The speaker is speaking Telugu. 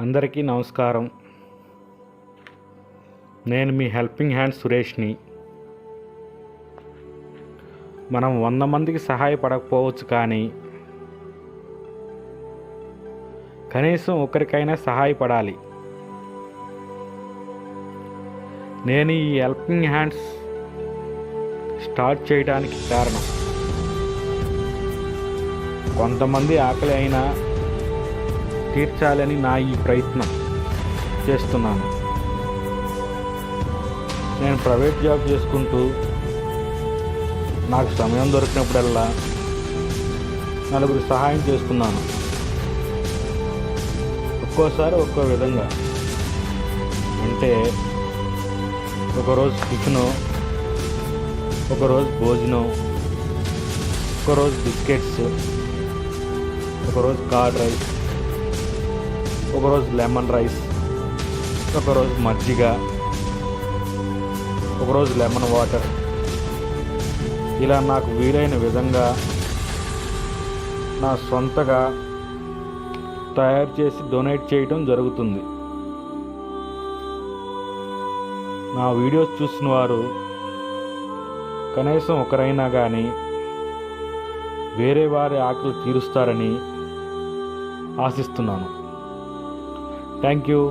అందరికీ నమస్కారం. నేను మీ హెల్పింగ్ హ్యాండ్ సురేష్ని. మనం 100 మందికి సహాయపడకపోవచ్చు, కానీ కనీసం ఒకరికైనా సహాయపడాలి. నేను ఈ హెల్పింగ్ హ్యాండ్స్ స్టార్ట్ చేయడానికి కారణం, కొంతమంది ఆకలి అయినా తీర్చాలని నా ఈ ప్రయత్నం చేస్తున్నాను. నేను ప్రైవేట్ జాబ్ చేసుకుంటూ నాకు సమయం దొరికినప్పుడల్లా నలుగురు సహాయం చేస్తున్నాను. ఒక్కోసారి ఒక్కో విధంగా, అంటే ఒకరోజు టిఫిను, ఒకరోజు భోజనం, ఒకరోజు బిస్కెట్స్, ఒకరోజు కర్డ్ రైస్, ఒకరోజు లెమన్ రైస్, ఒకరోజు మజ్జిగ, ఒకరోజు లెమన్ వాటర్. ఇలా నాకు వీలైన విధంగా నా సొంతగా తయారు చేసి డొనేట్ చేయడం జరుగుతుంది. నా వీడియోస్ చూసిన వారు కనీసం ఒకరైనా కానీ వేరే వారి ఆకలి తీరుస్తారని ఆశిస్తున్నాను. Thank you.